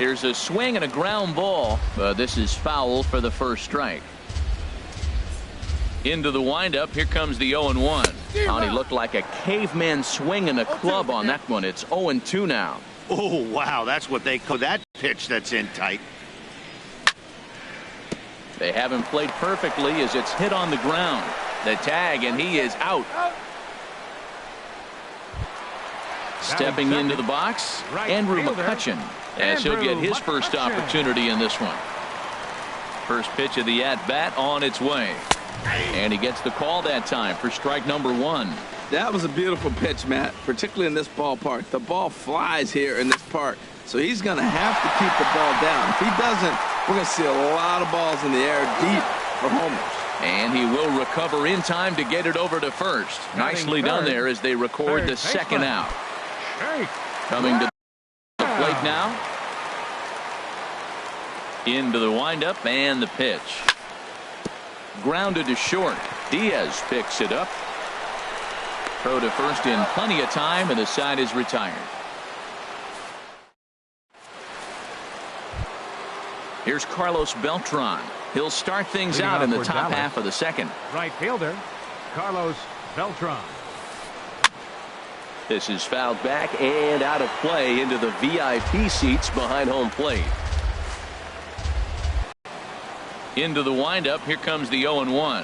Here's a swing and a ground ball. This is foul for the first strike. Into the windup. Here comes the 0-1. Tony looked like a caveman swinging a club on that one. It's 0-2 now. Oh, wow. That's what they call that pitch that's in tight. They haven't played perfectly as it's hit on the ground. The tag, and he is out. Stepping into the box, Andrew McCutchen, as he'll get his first opportunity in this one. First pitch of the at-bat on its way. And he gets the call that time for strike number 1. That was a beautiful pitch, Matt, particularly in this ballpark. The ball flies here in this park, so he's going to have to keep the ball down. If he doesn't, we're going to see a lot of balls in the air deep for homers. And he will recover in time to get it over to first. Nicely done there as they record the second out. Coming to the plate now. Into the windup and the pitch. Grounded to short. Diaz picks it up. Throw to first in plenty of time, and the side is retired. Here's Carlos Beltran. He'll start things out in the top half of the second. Right fielder, Carlos Beltran. This is fouled back and out of play into the VIP seats behind home plate. Into the windup. Here comes the 0-1.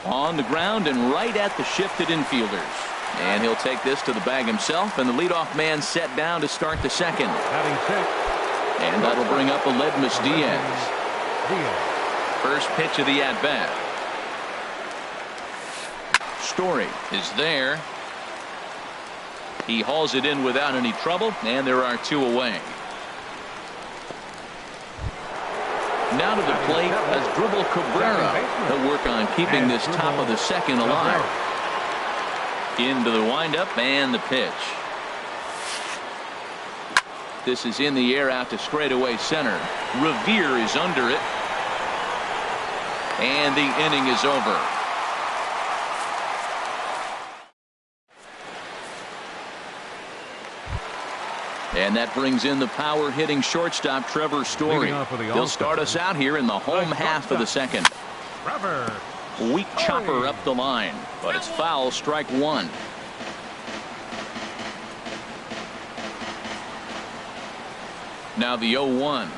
On the ground and right at the shifted infielders. And he'll take this to the bag himself, and the leadoff man set down to start the second. And that'll bring up Aledmys Diaz. First pitch of the at-bat. Story is there. He hauls it in without any trouble, and there are 2 away. Now to the plate as Dribble Cabrera. He'll work on keeping this top of the second alive. Into the windup and the pitch. This is in the air out to straightaway center. Revere is under it. And the inning is over. And that brings in the power hitting shortstop Trevor Story. He'll start us out here in the home half of the second. Weak chopper up the line, but it's foul, strike 1. Now the 0-1.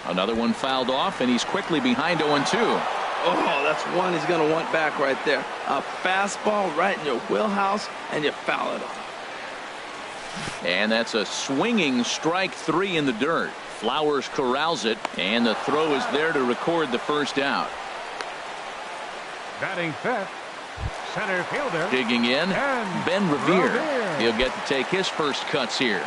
Another one fouled off, and he's quickly behind 0-2. Oh, that's one he's going to want back right there. A fastball right in your wheelhouse, and you foul it off. And that's a swinging strike 3 in the dirt. Flowers corrals it, and the throw is there to record the first out. Batting fifth, center fielder. Digging in, Ben Revere. He'll get to take his first cuts here.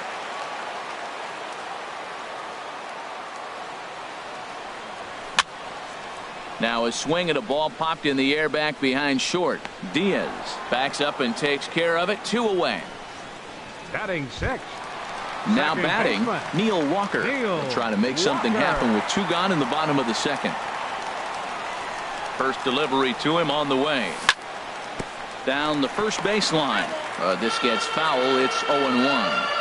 Now a swing at a ball popped in the air back behind short. Diaz backs up and takes care of it. 2 away. Batting sixth. Now batting, Neil Walker. He'll try to make something happen with 2 gone in the bottom of the second. First delivery to him on the way. Down the first baseline. This gets foul. It's 0-1.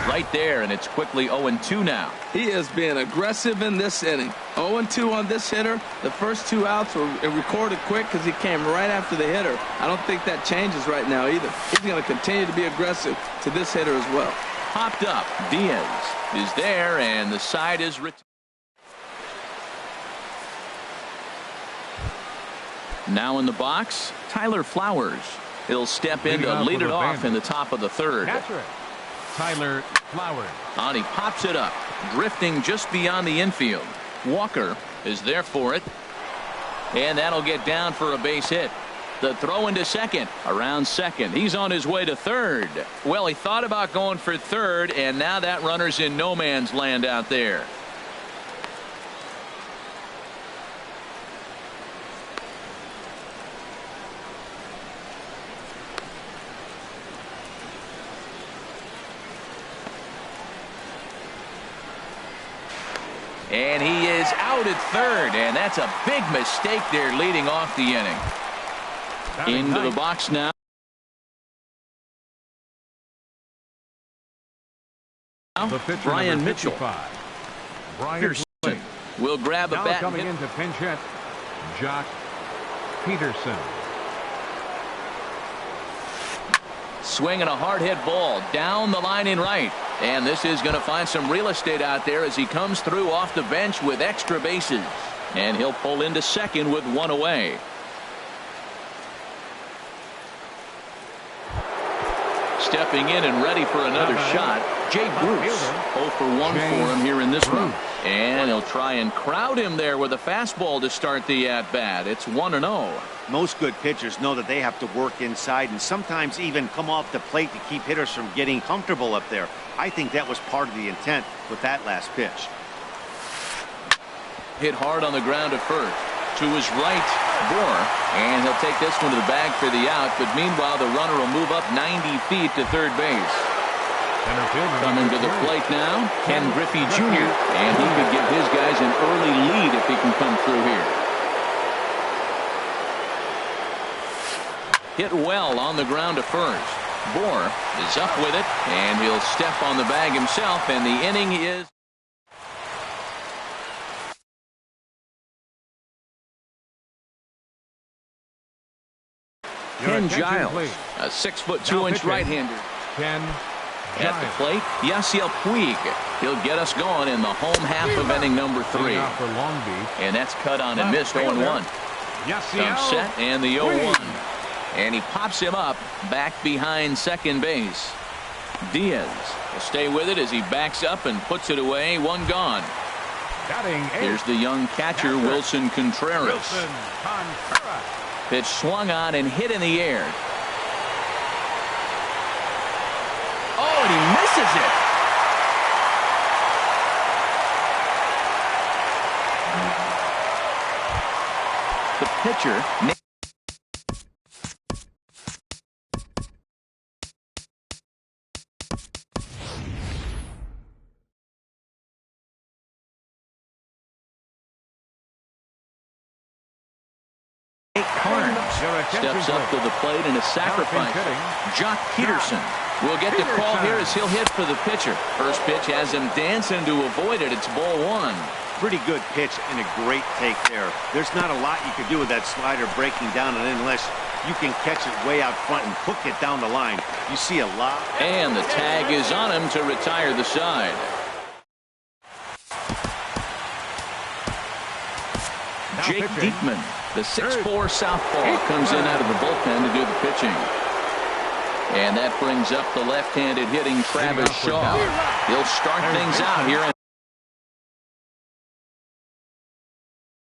Right there, and it's quickly 0-2 now. He is being aggressive in this inning. 0-2 on this hitter. The first 2 outs were recorded quick because he came right after the hitter. I don't think that changes right now either. He's going to continue to be aggressive to this hitter as well. Popped up. Diaz is there, and the side is retired. Now in the box, Tyler Flowers. He'll step in to lead it off in the top of the third. Tyler Flowers. And he pops it up, drifting just beyond the infield. Walker is there for it, and that'll get down for a base hit. The throw into second, around second. He's on his way to third. Well, he thought about going for third, and now that runner's in no man's land out there. And he is out at third, and that's a big mistake there leading off the inning. Into the box now. Brian Mitchell. Brian Peterson will grab a now bat. Coming into pinch hit, Jock Peterson. Swinging a hard hit ball down the line in right. And this is going to find some real estate out there as he comes through off the bench with extra bases. And he'll pull into second with one away. Stepping in and ready for another shot, Jay Bruce. 0 for 1 for him here in this one. And he'll try and crowd him there with a fastball to start the at-bat. It's 1-0. Most good pitchers know that they have to work inside and sometimes even come off the plate to keep hitters from getting comfortable up there. I think that was part of the intent with that last pitch. Hit hard on the ground at first. To his right, Bohr, and he'll take this one to the bag for the out, but meanwhile the runner will move up 90 feet to third base. Coming to the plate now, Ken Griffey Jr., and he could give his guys an early lead if he can come through here. Hit well on the ground to first. Bohr is up with it, and he'll step on the bag himself, and the inning is... Ken Giles, a 6'2" right-hander. Ken At the plate, Yasiel Puig. He'll get us going in the home half of inning number 3. And that's cut on and missed 0-1. Some set and the 0-1. And he pops him up back behind second base. Diaz will stay with it as he backs up and puts it away. One gone. Here's the young catcher, Wilson Contreras. Pitch swung on and hit in the air. Oh, and he misses it. The pitcher. Steps up to the plate in a sacrifice. Jock Peterson will get the call here as he'll hit for the pitcher. First pitch has him dancing to avoid it. It's ball 1. Pretty good pitch and a great take there. There's not a lot you can do with that slider breaking down, and unless you can catch it way out front and hook it down the line, you see a lot. And the tag is on him to retire the side. Jake Diekman, the 6'4" southpaw, comes in out of the bullpen to do the pitching. And that brings up the left-handed hitting Travis Shaw. He'll start things out here in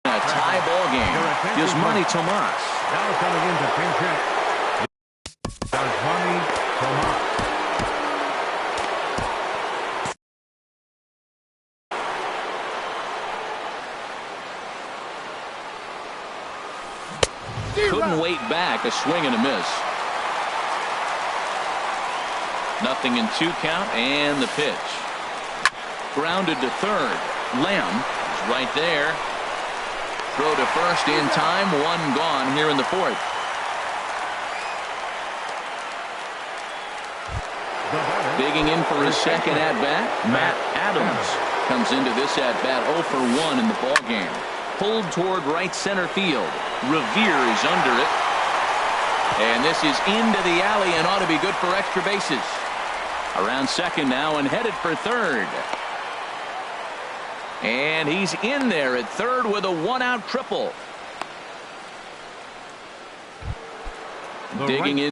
a tie ball game. Yasmani Tomas. Now coming into pinch hit, Yasmani Tomas. Couldn't wait back. A swing and a miss. Nothing in 2 count, and the pitch. Grounded to third. Lamb is right there. Throw to first in time. 1 gone here in the 4th. Digging in for his second at-bat, Matt Adams comes into this at-bat 0 for 1 in the ballgame. Pulled toward right center field. Revere is under it. And this is into the alley and ought to be good for extra bases. Around second now and headed for third. And he's in there at third with a 1-out triple. Digging in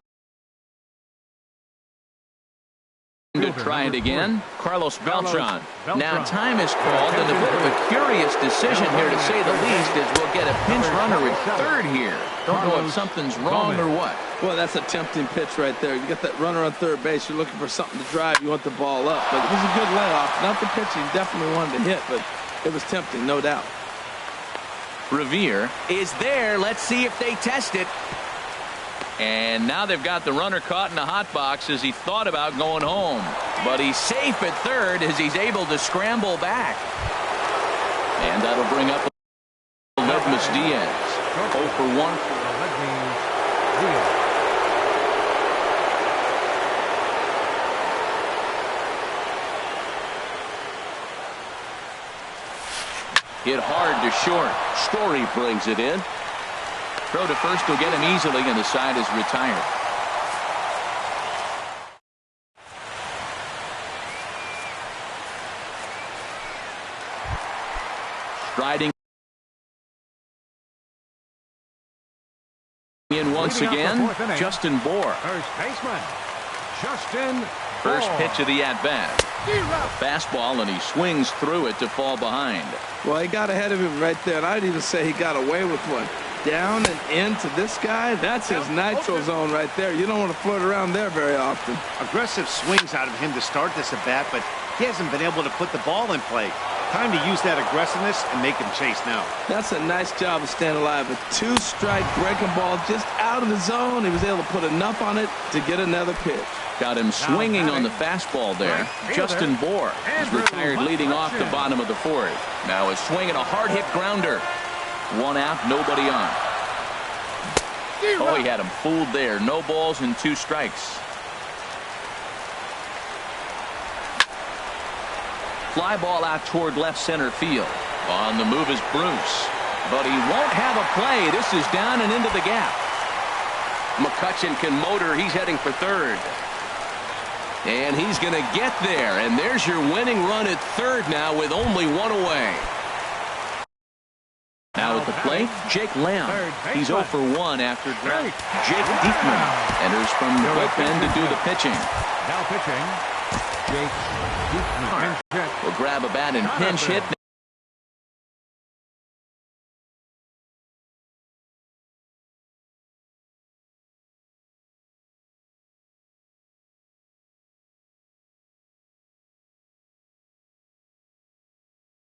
to try it again. Carlos Beltran. Now time is called, and a bit of a curious decision here to say the least, as we'll get a pinch runner at third here. Don't know if something's wrong or what. Well, that's a tempting pitch right there. You get that runner on third base, you're looking for something to drive, you want the ball up. But it was a good layoff. Not the pitch he definitely wanted to hit, but it was tempting, no doubt. Revere is there. Let's see if they test it. And now they've got the runner caught in the hot box as he thought about going home. But he's safe at third as he's able to scramble back. And that'll bring up Ledmus Diaz. 0 for 1. Hit hard to short. Story brings it in. Throw to first will get him easily, and the side is retired. Striding in once again, Justin Bour. First baseman, Justin First Bour. pitch of the at-bat. Fastball, and he swings through it to fall behind. Well, he got ahead of him right there, and I'd even say he got away with one. Down and into this guy, that's his nitro zone right there. You don't want to float around there very often. Aggressive swings out of him to start this at bat, but he hasn't been able to put the ball in play. Time to use that aggressiveness and make him chase now. That's a nice job of staying alive. A two-strike breaking ball just out of the zone. He was able to put enough on it to get another pitch. Got him swinging on the fastball there. Justin Bour is retired leading off the bottom of the fourth. Now a swing and a hard hit grounder. One out, nobody on. Oh, he had him fooled there. No balls and 2 strikes. Fly ball out toward left center field. On the move is Bruce. But he won't have a play. This is down and into the gap. McCutchen can motor. He's heading for third. And he's going to get there. And there's your winning run at third now with only 1 away. Now at the plate, Jake Lamb. He's 0 for 1 after ground. Jake Diekman enters from the bullpen to do the pitching. Now pitching, Jake Diekman. Will grab a bat and pinch hit.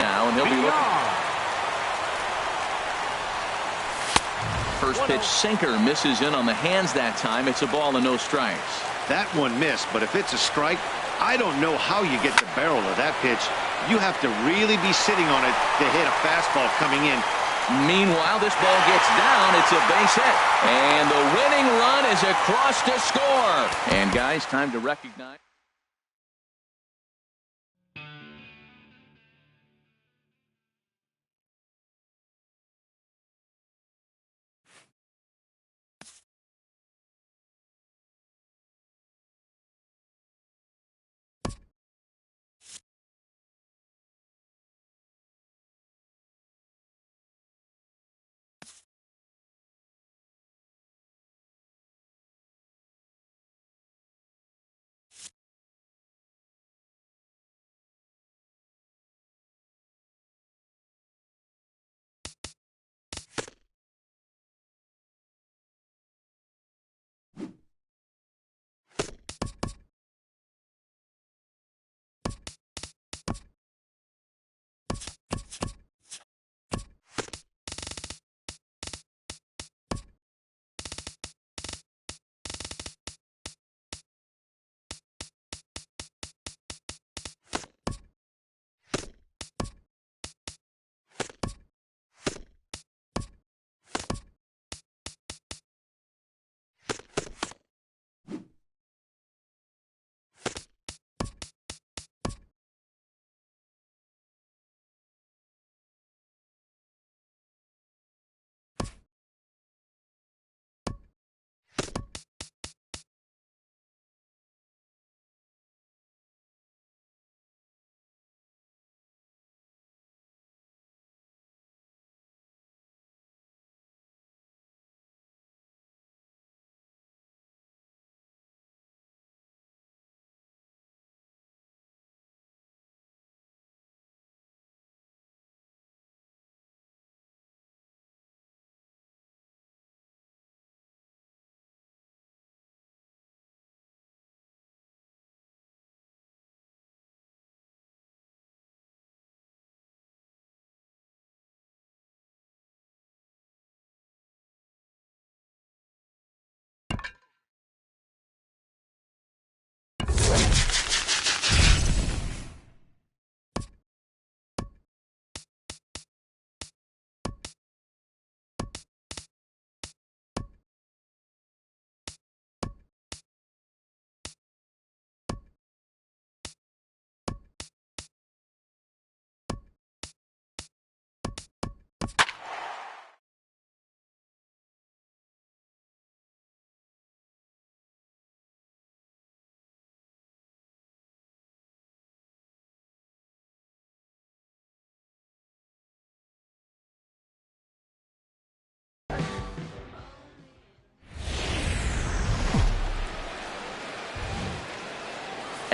Now, and he'll be looking. First pitch sinker misses in on the hands that time. It's a ball and no strikes. That one missed, but if it's a strike, I don't know how you get the barrel of that pitch. You have to really be sitting on it to hit a fastball coming in. Meanwhile, this ball gets down. It's a base hit. And the winning run is across to score. And guys, time to recognize.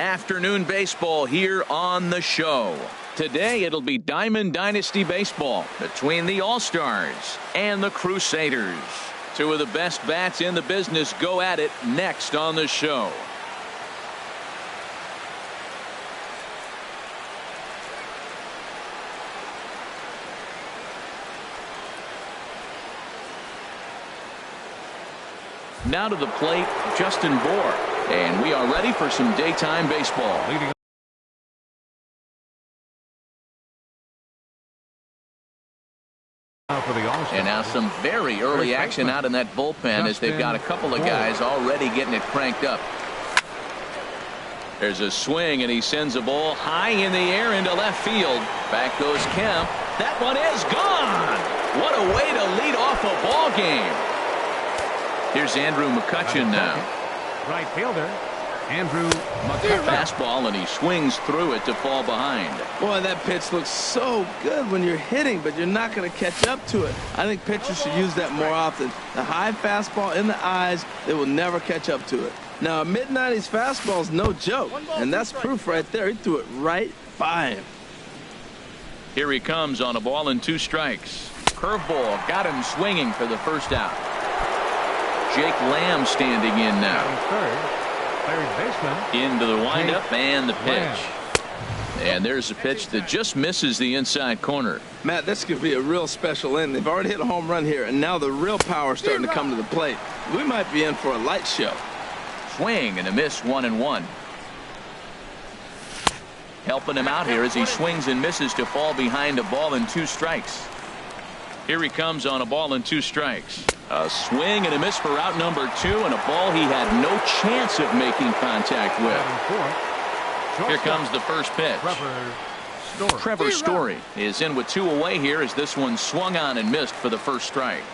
Afternoon baseball here on the show. Today it'll be Diamond Dynasty baseball between the All-Stars and the Crusaders. Two of the best bats in the business go at it next on the show. Now to the plate, Justin Bour. And we are ready for some daytime baseball. And now some very early action out in that bullpen as they've got a couple of guys already getting it cranked up. There's a swing and he sends a ball high in the air into left field. Back goes Kemp. That one is gone. What a way to lead off a ball game. Here's Andrew McCutchen now. Right fielder, Andrew McCutchen. Fastball, and he swings through it to fall behind. Boy, that pitch looks so good when you're hitting, but you're not going to catch up to it. I think pitchers should use that more often. The high fastball in the eyes, they will never catch up to it. Now, a mid-90s fastball is no joke, and that's proof right there. He threw it right by him. Here he comes on a ball and 2 strikes. Curveball got him swinging for the first out. Jake Lamb standing in now. Third baseman. Into the windup and the pitch. And there's a pitch that just misses the inside corner. Matt, this could be a real special inning. They've already hit a home run here, and now the real power is starting to come to the plate. We might be in for a light show. Swing and a miss, 1-1. Helping him out here as he swings and misses to fall behind a ball and 2 strikes. Here he comes on a ball and 2 strikes. A swing and a miss for out number 2, and a ball he had no chance of making contact with. Here comes the first pitch. Trevor Story is in with 2 away here as this one swung on and missed for the first strike.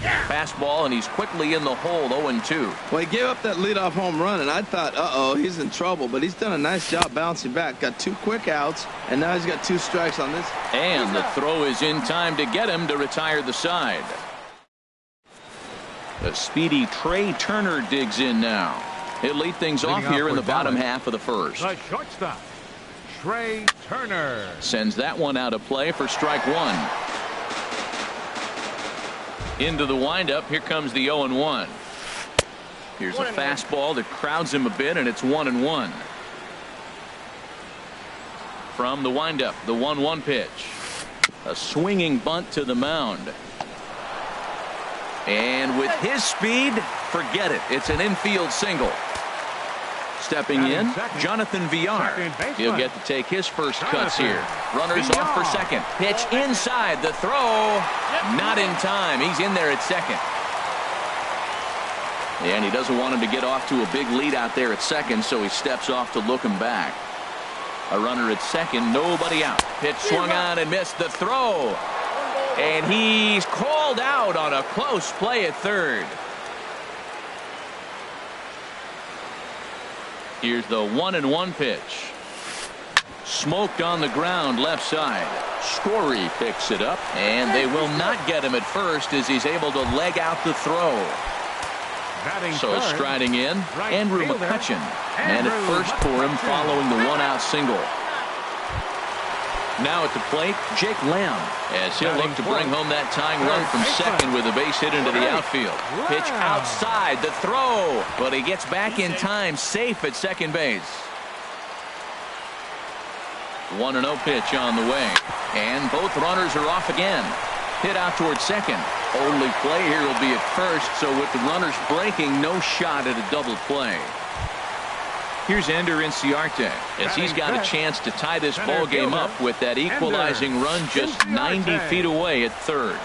Fastball, and he's quickly in the hole, 0-2. Well, he gave up that leadoff home run, and I thought, uh-oh, he's in trouble. But he's done a nice job bouncing back. Got 2 quick outs, and now he's got 2 strikes on this. And the throw is in time to get him to retire the side. The speedy Trey Turner digs in now. He'll lead things off here in the bottom half of the first. The shortstop, Trey Turner. Sends that one out of play for strike 1. Into the windup. Here comes the 0-1. Here's a fastball that crowds him a bit, and it's 1-1. From the windup, the 1-1 pitch. A swinging bunt to the mound. And with his speed, forget it. It's an infield single. Stepping in, Jonathan Villar. He'll get to take his first cuts here. Runners off for second. Pitch inside. The throw. Not in time. He's in there at second. And he doesn't want him to get off to a big lead out there at second, so he steps off to look him back. A runner at second. Nobody out. Pitch swung on and missed. The throw. And he's called out on a close play at third. Here's the 1-1 pitch. Smoked on the ground left side. Story picks it up, and they will not get him at first as he's able to leg out the throw. So striding in, Andrew McCutchen. And at first for him following the 1-out single. Now at the plate, Jake Lamb, as he'll look to bring home that tying run from second with a base hit into the outfield. Pitch outside, the throw, but he gets back in time, safe at second base. 1-0 pitch on the way, and both runners are off again. Hit out towards second. Only play here will be at first, so with the runners breaking, no shot at a double play. Here's Ender Inciarte as he's got a chance to tie this ball game up with that equalizing run just 90 feet away at third.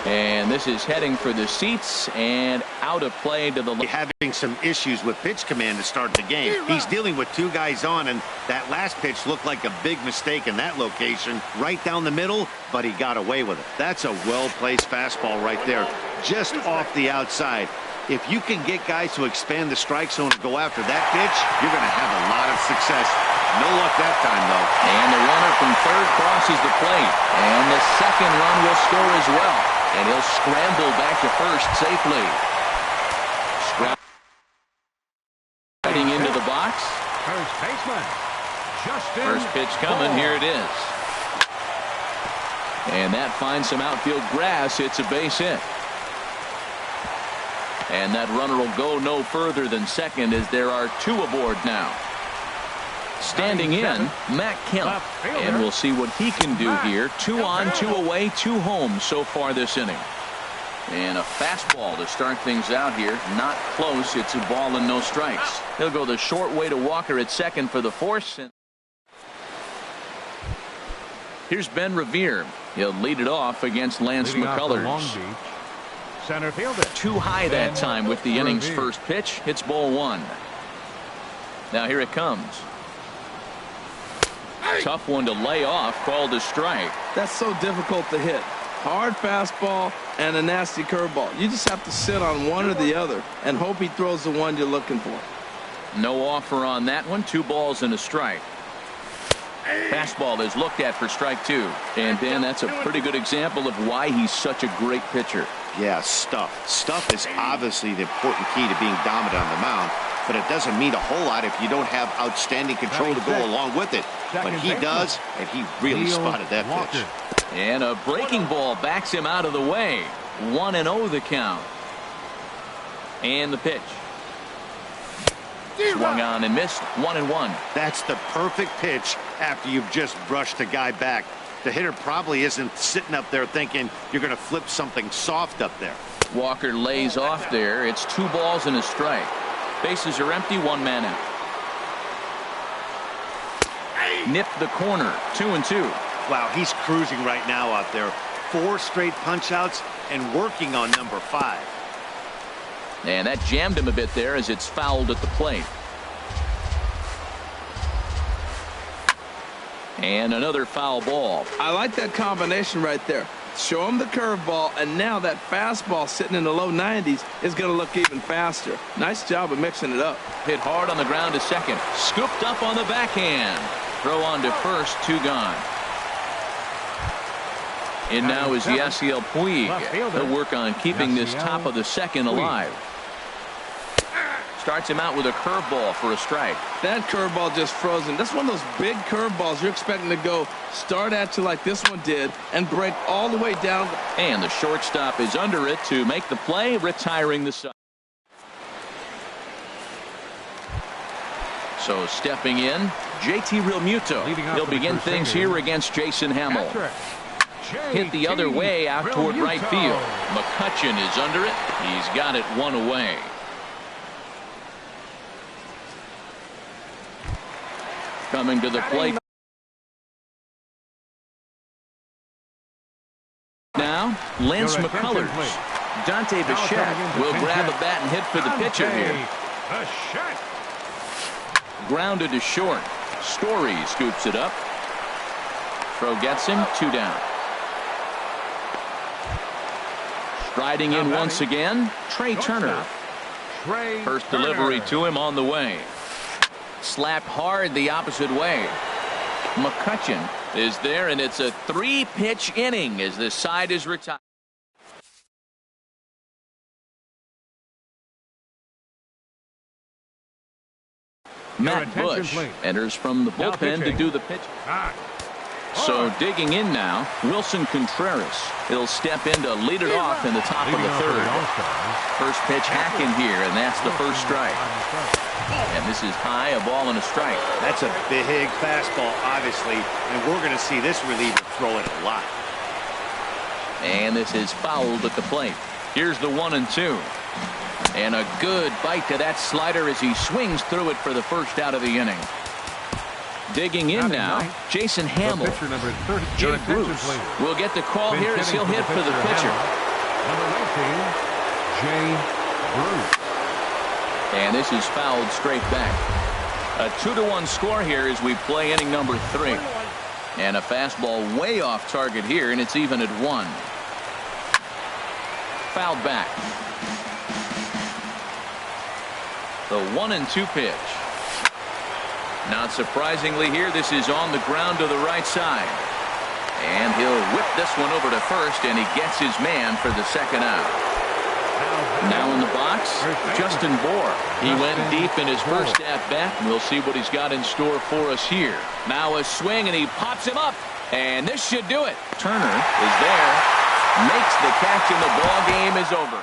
And this is heading for the seats and out of play to the left. Having some issues with pitch command to start the game. He's dealing with 2 guys on, and that last pitch looked like a big mistake in that location. Right down the middle, but he got away with it. That's a well-placed fastball right there, just off the outside. If you can get guys to expand the strike zone and go after that pitch, you're going to have a lot of success. No luck that time, though. And the runner from third crosses the plate. And the second run will score as well. And he'll scramble back to first safely. First baseman, Justin First pitch coming. Bour. Here it is. And that finds some outfield grass. It's a base hit. And that runner will go no further than second as there are two aboard now. Standing in, Matt Kemp. And we'll see what he can do here. 2 on, 2 away, 2 home so far this inning. And a fastball to start things out here. Not close. It's a ball and no strikes. He'll go the short way to Walker at second for the force. Here's Ben Revere. He'll lead it off against Lance Leading off for Long McCullers. Beach, center fielder. Too high that time with the inning's Revere. first pitch. Hits ball 1. Now here it comes. Tough one to lay off. Called a strike. That's so difficult to hit. Hard fastball and a nasty curveball. You just have to sit on one or the other and hope he throws the one you're looking for. No offer on that one. 2 balls and a strike. Fastball is looked at for strike 2. And Ben, that's a pretty good example of why he's such a great pitcher. Yeah, stuff. Stuff is obviously the important key to being dominant on the mound, but it doesn't mean a whole lot if you don't have outstanding control to go along with it. But he does, and he really spotted that pitch. And a breaking ball backs him out of the way. 1-0 the count. And the pitch. Swung on and missed. 1-1. That's the perfect pitch after you've just brushed the guy back. The hitter probably isn't sitting up there thinking you're going to flip something soft up there. Walker lays off there. It's 2 balls and a strike. Bases are empty. 1 man out. Nipped the corner. 2-2. Wow, he's cruising right now out there. 4 straight punch outs and working on number 5. And that jammed him a bit there as it's fouled at the plate. And another foul ball. I like that combination right there. Show him the curveball, and now that fastball sitting in the low 90s is going to look even faster. Nice job of mixing it up. Hit hard on the ground to second. Scooped up on the backhand. Throw on to first. 2 gone. And now is Yasiel Puig. He'll work on keeping this top of the second alive. Starts him out with a curveball for a strike. That curveball just frozen. That's one of those big curveballs you're expecting to go start at you like this one did and break all the way down. And the shortstop is under it to make the play, retiring the side. So stepping in, JT Realmuto. He'll begin things here against Jason Hamill. Hit the other way out toward right field. McCutchen is under it. He's got it 1 away. Coming to the plate now, Lance McCullers. Dante Bichette will grab a bat and hit for the pitcher here. Grounded to short. Story scoops it up. Throw gets him. 2 down. Striding in once again, Trey Turner. First delivery to him on the way. Slapped hard the opposite way. McCutchen is there, and it's a 3-pitch inning as the side is retired. Matt Bush enters from the bullpen to do the pitch. So digging in now, Wilson Contreras. He'll step in to lead it off in the top of the 3rd. First pitch hacking here, and that's the first strike. And this is high, a ball and a strike. That's a big fastball, obviously, and we're going to see this reliever throw it a lot. And this is fouled at the plate. Here's the 1-2. And a good bite to that slider as he swings through it for the first out of the inning. Digging in now, Jason Hamill. Jay Bruce will get the call here as he'll hit for the pitcher. Number 19, Jay Bruce. And this is fouled straight back. A 2-1 score here as we play inning number 3. And a fastball way off target here, and it's even at 1. Fouled back. The 1-2 pitch. Not surprisingly here, this is on the ground to the right side. And he'll whip this one over to first, and he gets his man for the second out. Now in the box, Justin Bour. He went deep in his first at-bat, and we'll see what he's got in store for us here. Now a swing, and he pops him up, and this should do it. Turner is there, makes the catch, and the ball game is over.